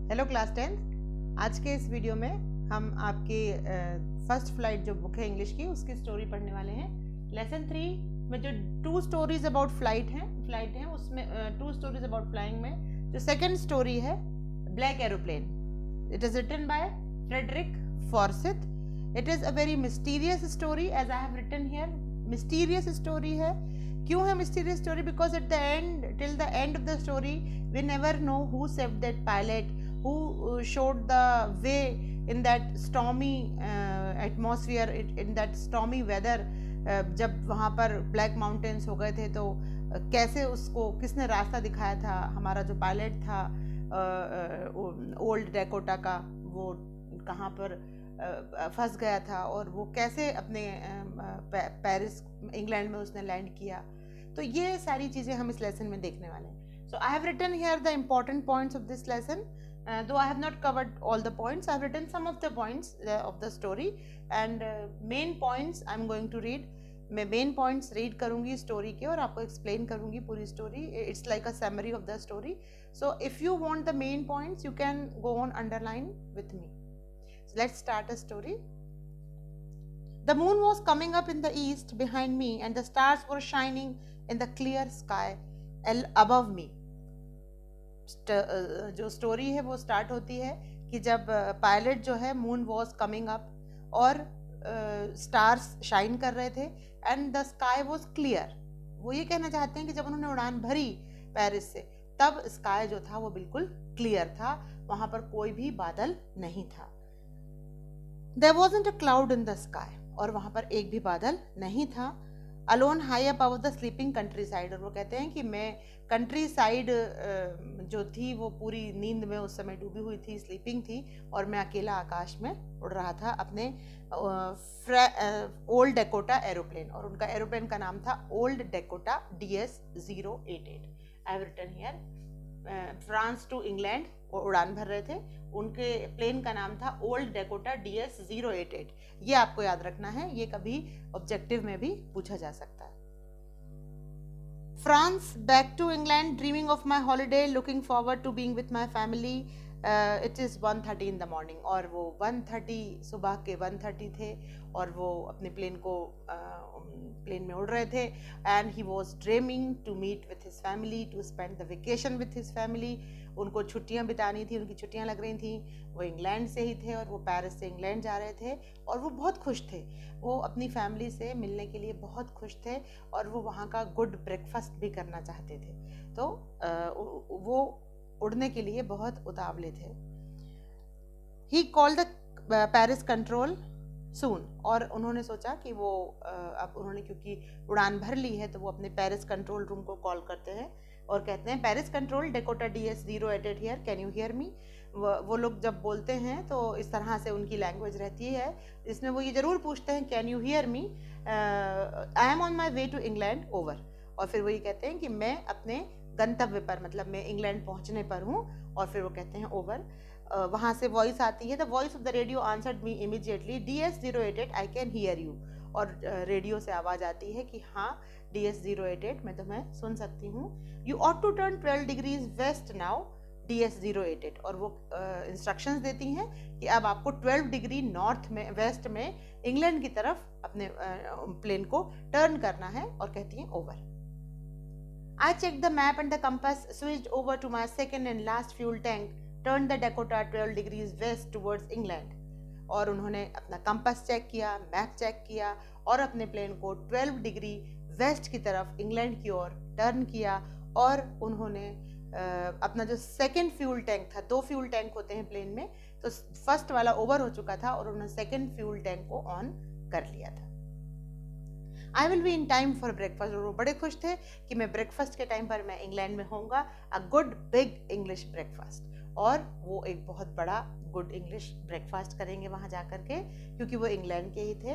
Hello class 10th। आज के इस वीडियो में हम आपके फर्स्ट फ्लाइट जो बुक है इंग्लिश की उसकी स्टोरी पढ़ने वाले हैं। लेसन 3 में जो 2 स्टोरीज अबाउट फ्लाइट हैं उसमें 2 स्टोरीज अबाउट फ्लाइंग में जो सेकंड स्टोरी है black aeroplane. It is written by Frederick Forsyth. It is a very mysterious story as I have written here. Mysterious story है। क्यों है mysterious story? Because at the end, till the end of the story we never know who saved that pilot, who showed the way in that stormy atmosphere, in that stormy weather। जब वहाँ पर black mountains हो गए थे तो कैसे उसको किसने रास्ता दिखाया था। हमारा जो पायलट था ओल्ड डेकोटा का, वो कहाँ पर फंस गया था और वो कैसे अपने पेरिस इंग्लैंड में उसने लैंड किया। तो ये सारी चीज़ें हम इस लेसन में देखने वाले हैं। So I have written here the important points of this lesson. Though I have not covered all the points, I have written some of the points of the story and main points I am going to read. मैं main points read करूँगी story के और आपको explain करूँगी पूरी story. It's like a summary of the story. So if you want the main points, you can go on underline with me. So let's start the story. The moon was coming up in the east behind me and the stars were shining in the clear sky above me. जो story है वो start होती है कि जब pilot जो है moon was coming up और स्टार्स शाइन कर रहे थे and the sky was clear. वो ये कहना चाहते हैं कि जब उन्होंने उड़ान भरी पेरिस से तब स्काई जो था वो बिल्कुल क्लियर था, वहां पर कोई भी बादल नहीं था। There wasn't a cloud in the sky, और वहां पर एक भी बादल नहीं था। Alone high up above the sleeping country side, और वो कहते हैं कि मैं कंट्री साइड जो थी वो पूरी नींद में उस समय डूबी हुई थी, स्लीपिंग थी, और मैं अकेला आकाश में उड़ रहा था अपने ओल्ड डेकोटा एरोप्लेन। और उनका एरोप्लेन का नाम था old Dakota DS-088। I have written here France to England उड़ान भर रहे थे, उनके प्लेन का नाम था ओल्ड डेकोटा DS-088। ये आपको याद रखना है, ये कभी ऑब्जेक्टिव में भी पूछा जा सकता है। France back to England dreaming of my holiday looking forward to being with my family. It is 1:30 in the morning, और वो 1:30 सुबह के 1:30 थे और वो अपने प्लेन में उड़ रहे थे। And he was dreaming to meet with his family, to spend the vacation with his family. उनको छुट्टियां बितानी थी, उनकी छुट्टियां लग रही थी। वो इंग्लैंड से ही थे और वो पेरिस से इंग्लैंड जा रहे थे और वो बहुत खुश थे। वो अपनी फैमिली से मिलने के लिए बहुत खुश थे और वो वहाँ का गुड ब्रेकफास्ट भी करना चाहते थे। तो वो उड़ने के लिए बहुत उतावले थे। He called the Paris control soon, और उन्होंने सोचा कि वो अब उन्होंने क्योंकि उड़ान भर ली है तो वो अपने पेरिस कंट्रोल रूम को कॉल करते हैं और कहते हैं Paris control Dakota DS-088 here, can you hear मी। वो लोग जब बोलते हैं तो इस तरह से उनकी लैंग्वेज रहती है, इसमें वो ये ज़रूर पूछते हैं can you hear me, I am on my way to England over. और फिर वो ये कहते हैं कि मैं अपने गंतव्य पर, मतलब मैं इंग्लैंड पहुंचने पर हूँ, और फिर वो कहते हैं ओवर। वहाँ से वॉइस आती है, the voice of the radio answered me immediately DS-088 I can hear you. और रेडियो से आवाज़ आती है कि हाँ DS-088 मैं तुम्हें सुन सकती हूँ। You ought to turn 12 degrees west now DS-088, और वो इंस्ट्रक्शंस देती हैं कि अब आपको 12 डिग्री नॉर्थ में, वेस्ट में इंग्लैंड की तरफ अपने प्लेन को टर्न करना है, और कहती हैं over. I checked the map and the compass, switched over to my second and last fuel tank, turned the Dakota 12 degrees west towards England। और उन्होंने अपना कंपास चेक किया, मैप चेक किया और अपने प्लेन को 12 डिग्री वेस्ट की तरफ इंग्लैंड की ओर टर्न किया। और उन्होंने अपना जो सेकेंड फ्यूल टैंक था, 2 फ्यूल टैंक होते हैं प्लेन में, तो फर्स्ट वाला ओवर हो चुका था और उन्होंने सेकेंड फ्यूल टैंक को ऑन कर लिया था। I will be in time for breakfast, और वो बड़े खुश थे कि मैं ब्रेकफास्ट के टाइम पर मैं इंग्लैंड में होऊंगा। A good big English breakfast, और वो एक बहुत बड़ा गुड इंग्लिश ब्रेकफास्ट करेंगे वहाँ जा कर के, क्योंकि वो इंग्लैंड के ही थे।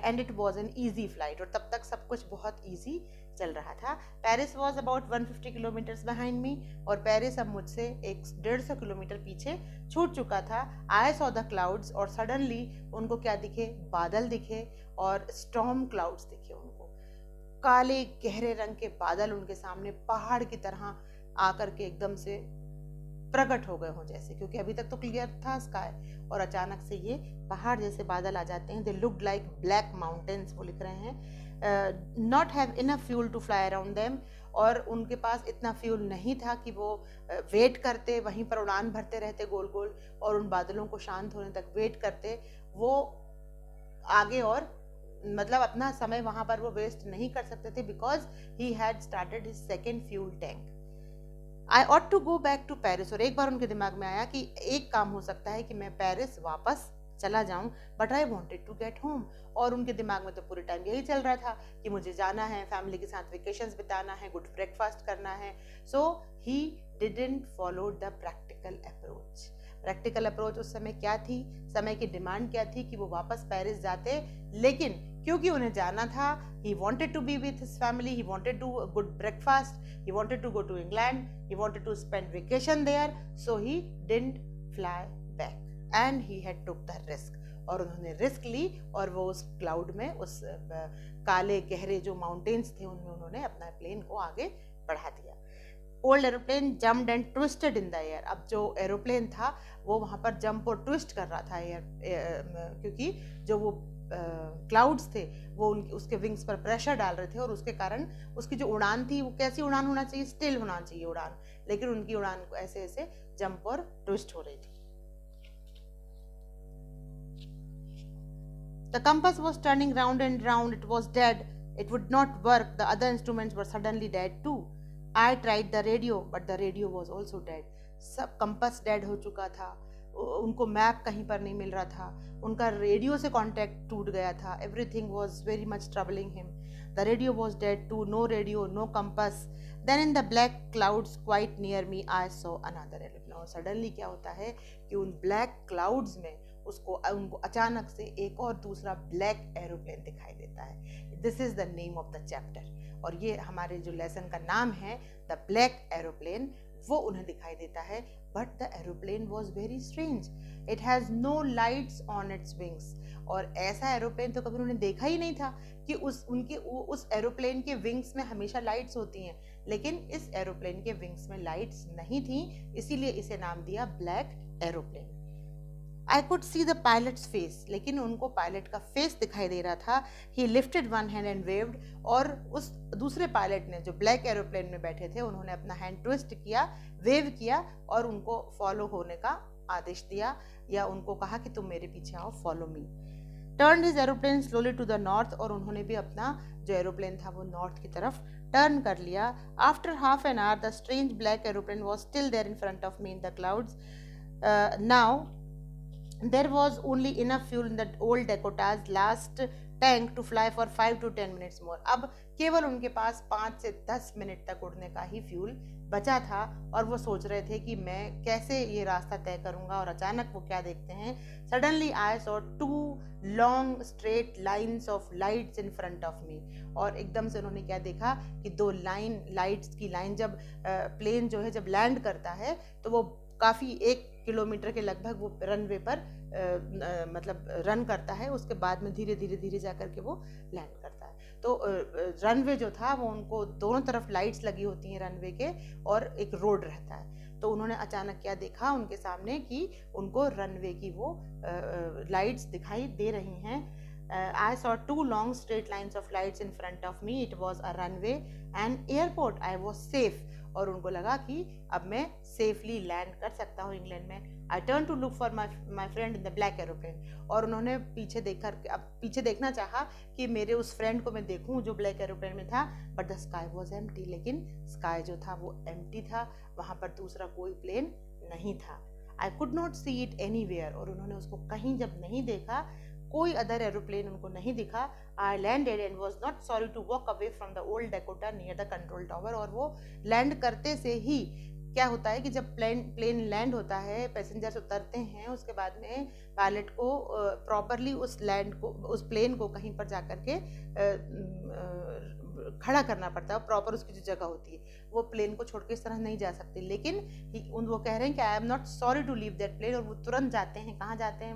And it was an easy flight, और तब तक सब कुछ बहुत ईजी चल रहा था। Paris was about 150 kilometres behind me, और पेरिस अब मुझसे 150 किलोमीटर पीछे छूट चुका था। आई सॉ द क्लाउड्स, और सडनली उनको क्या दिखे? बादल दिखे, और स्टॉर्म क्लाउड्स दिखे उनको। काले गहरे रंग के बादल उनके सामने पहाड़ की तरह आकर के एकदम से प्रकट हो गए हों जैसे, क्योंकि अभी तक तो क्लियर था स्काई, और अचानक से ये पहाड़ जैसे बादल आ जाते हैं. They looked like black mountains, वो लिख रहे हैं. Not have enough fuel to fly around them, और उनके पास इतना फ्यूल नहीं था कि वो वेट करते, वहीं पर उड़ान भरते रहते गोल गोल, और उन बादलों को शांत होने तक वेट करते. वो आगे और मतलब अपना समय वहां पर वो वेस्ट नहीं कर सकते थे, because he had started his second fuel tank. I ought to go back to Paris, और एक बार उनके दिमाग में आया कि एक काम हो सकता है कि मैं पेरिस वापस चला जाऊं, but I wanted to get home. और उनके दिमाग में तो पूरे टाइम यही चल रहा था कि मुझे जाना है, फैमिली के साथ वेकेशंस बिताना है, गुड ब्रेकफास्ट करना है. So he didn't follow the practical approach. Practical approach उस समय क्या थी, समय की डिमांड क्या थी कि वो वापस पेरिस जाते, लेकिन क्योंकि उन्हें जाना था, he wanted to be with his family, he wanted to a good breakfast, he wanted to go to England, he wanted to spend vacation there, so he didn't fly back and he had took the risk. और उन्होंने risk ली, और वो उस cloud में, उस काले गहरे जो माउंटेन्स थे उनमें उन्होंने अपना प्लेन को आगे बढ़ा दिया. Old aeroplane jumped and twisted in the air. अब जो एरोप्लेन था वो वहां पर जंप और ट्विस्ट कर रहा था एयर, क्योंकि जो वो क्लाउड्स थे वो उसके विंग्स पर प्रेशर डाल रहे थे, और उसके कारण उसकी जो उड़ान थी वो कैसी उड़ान होना चाहिए, स्टिल होना चाहिए उड़ान, लेकिन उनकी उड़ान ऐसे ऐसे जंप और ट्विस्ट हो रही थी. The compass was turning round and round. It was dead. It would not work. The other instruments were suddenly dead too. I tried the radio, but the radio was also dead. सब compass dead हो चुका था, उनको map कहीं पर नहीं मिल रहा था, उनका रेडियो से कांटेक्ट टूट गया था. Everything was very much troubling him. The radio was dead too. No radio, no compass. Then in the black clouds quite near me I saw another aeroplane. और सडनली क्या होता है कि उन ब्लैक क्लाउड्स में उनको अचानक से एक और दूसरा ब्लैक एरोप्लेन दिखाई देता है. This is the name of the chapter, और ये हमारे जो लेसन का नाम है, द ब्लैक एरोप्लेन, वो उन्हें दिखाई देता है. But the aeroplane was very strange. It has no lights on its wings. और ऐसा एरोप्लेन तो कभी उन्होंने देखा ही नहीं था कि उस एरोप्लेन के विंग्स में हमेशा लाइट्स होती हैं, लेकिन इस एरोप्लेन के विंग्स में लाइट्स नहीं थी, इसीलिए इसे नाम दिया black aeroplane. I could see the pilot's face, लेकिन उनको पायलट का फेस दिखाई दे रहा था. He lifted one hand and waved, और उस दूसरे पायलट ने जो ब्लैक एरोप्लेन में बैठे थे उन्होंने अपना हैंड ट्विस्ट किया, वेव किया, और उनको फॉलो होने का आदेश दिया, या उनको कहा कि तुम मेरे पीछे आओ, follow me. Turned his aeroplane slowly to the north, और उन्होंने भी अपना जो एरोप्लेन था वो नॉर्थ की तरफ टर्न कर लिया. After half an hour, the strange black aeroplane was still there in front of me in the clouds. Now there was only enough fuel in the old Dakota's last tank to fly for 5 to 10 minutes more. अब केवल उनके पास 5 से 10 minute तक उड़ने का ही fuel बचा था, और वो सोच रहे थे कि मैं कैसे ये रास्ता तय करूंगा. और अचानक वो क्या देखते हैं, suddenly I saw 2 long straight lines of lights in front of me. और एकदम से उन्होंने क्या देखा कि 2 लाइट्स की लाइन, जब प्लेन जो है जब लैंड करता है तो वो काफ़ी 1 किलोमीटर के लगभग वो रनवे पर मतलब रन करता है, उसके बाद में धीरे धीरे जा करके वो लैंड करता है. तो रनवे जो था वो उनको दोनों तरफ लाइट्स लगी होती हैं रनवे के, और एक रोड रहता है. तो उन्होंने अचानक क्या देखा उनके सामने कि उनको रनवे की वो लाइट्स दिखाई दे रही हैं. I saw 2 long straight lines of lights in front of me. It was a runway and airport. I was safe. और उनको लगा कि अब मैं सेफली लैंड कर सकता हूँ इंग्लैंड में. I turn to look for my friend in the black aeroplane. और उन्होंने पीछे देखना चाहा कि मेरे उस फ्रेंड को मैं देखूँ जो ब्लैक एरोप्लेन में था. But the sky was empty. लेकिन स्काई जो था वो एम्प्टी था, वहाँ पर दूसरा कोई प्लेन नहीं था. I could not see it anywhere. और उन्होंने उसको कहीं जब नहीं देखा, कोई अदर एरोप्लेन उनको नहीं दिखा. I landed and was not sorry to walk away from the old Dakota near the control tower. और वो लैंड करते से ही क्या होता है कि जब प्लेन लैंड होता है, पैसेंजर्स उतरते हैं, उसके बाद में पायलट को प्रॉपरली उस प्लेन को कहीं पर जा कर के खड़ा करना पड़ता है. प्रॉपर उसकी जो जगह होती है, वो प्लेन को छोड़ के इस तरह नहीं जा सकते. लेकिन वो कह रहे हैं कि I am not sorry to leave that plane. और वो तुरंत जाते हैं, कहाँ जाते हैं,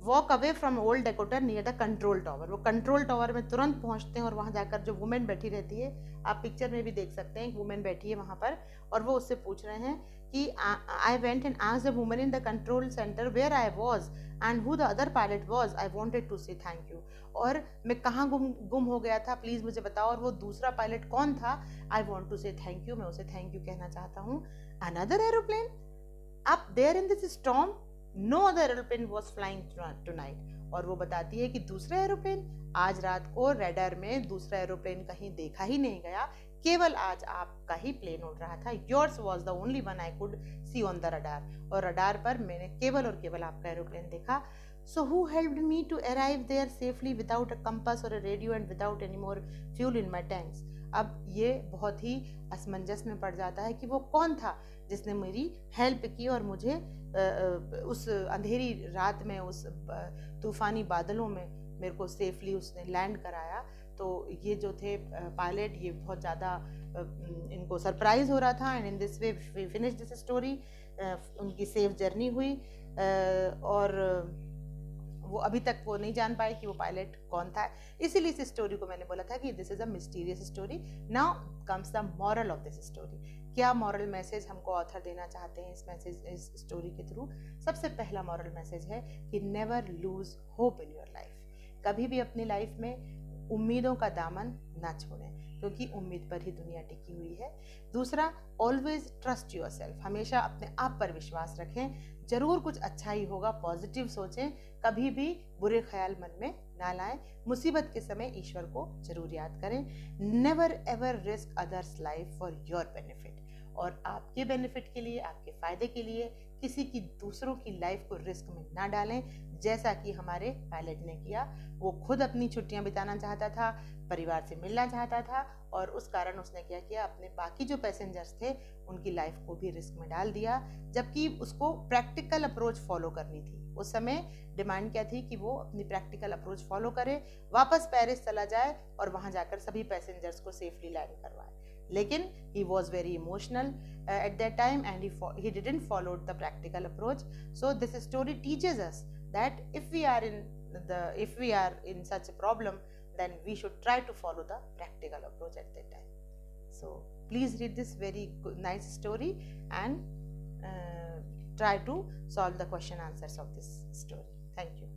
walk away from old Dakota near the control tower. वो कंट्रोल टावर में तुरंत पहुंचते हैं और वहां जाकर जो वुमेन बैठी रहती है, आप पिक्चर में भी देख सकते हैं, एक वुमेन बैठी है वहां पर और वो उससे पूछ रहे हैं कि I went and asked the woman in the control centre where I was and who the other pilot was, I wanted to say thank you. और मैं कहाँ गुम हो गया था, प्लीज मुझे बताओ, और वो दूसरा पायलट कौन था, I want to say thank you, मैं उसे थैंक यू कहना चाहता हूँ। Another aeroplane up there in this storm, no other aeroplane was flying tonight। और वो बताती है कि दूसरा एरोप्लेन आज रात को रेडार में दूसरा एरोप्लेन कहीं देखा ही नहीं गया, केवल आज आपका ही प्लेन उड़ रहा था। Yours was the only one I could see on the radar, और रडार पर मैंने केवल और केवल आपका एरोप्लेन देखा। So who helped me to arrive there safely without a compass और a radio and without any more fuel in my tanks. अब ये बहुत ही असमंजस में पड़ जाता है कि वो कौन था जिसने मेरी हेल्प की और मुझे उस अंधेरी रात में, उस तूफानी बादलों में मेरे को सेफली उसने लैंड कराया। तो ये जो थे पायलट, ये बहुत ज़्यादा इनको सरप्राइज हो रहा था। And in this way we finish this story. उनकी सेफ जर्नी हुई और वो अभी तक वो नहीं जान पाए कि वो पायलट कौन था। इसीलिए इस स्टोरी को मैंने बोला था कि this is a mysterious story. Now comes the moral of this story. क्या मॉरल मैसेज हमको ऑथर देना चाहते हैं इस स्टोरी के थ्रू? सबसे पहला मॉरल मैसेज है कि never lose hope in your life. कभी भी अपनी लाइफ में उम्मीदों का दामन ना छोड़ें, क्योंकि उम्मीद पर ही दुनिया टिकी हुई है। दूसरा, ऑलवेज ट्रस्ट योर सेल्फ। हमेशा अपने आप पर विश्वास रखें, जरूर कुछ अच्छा ही होगा, पॉजिटिव सोचें, कभी भी बुरे ख्याल मन में ना लाएं। मुसीबत के समय ईश्वर को जरूर याद करें। Never ever risk others life for your benefit. और आपके बेनिफिट के लिए, आपके फायदे के लिए किसी की, दूसरों की लाइफ को रिस्क में ना डालें, जैसा कि हमारे पायलट ने किया। वो खुद अपनी छुट्टियां बिताना चाहता था, परिवार से मिलना चाहता था, और उस कारण उसने क्या किया, अपने बाकी जो पैसेंजर्स थे उनकी लाइफ को भी रिस्क में डाल दिया, जबकि उसको प्रैक्टिकल अप्रोच फॉलो करनी थी। उस समय डिमांड क्या थी कि वो अपनी प्रैक्टिकल अप्रोच फॉलो करे, वापस पेरिस चला जाए और वहां जाकर सभी पैसेंजर्स को सेफली लैंड करवाए। लेकिन he was very emotional at that time and he didn't follow the practical approach. So this story teaches us that if we are in such a problem, then we should try to follow the practical approach at that time. So please read this very nice story and try to solve the question answers of this story. Thank you.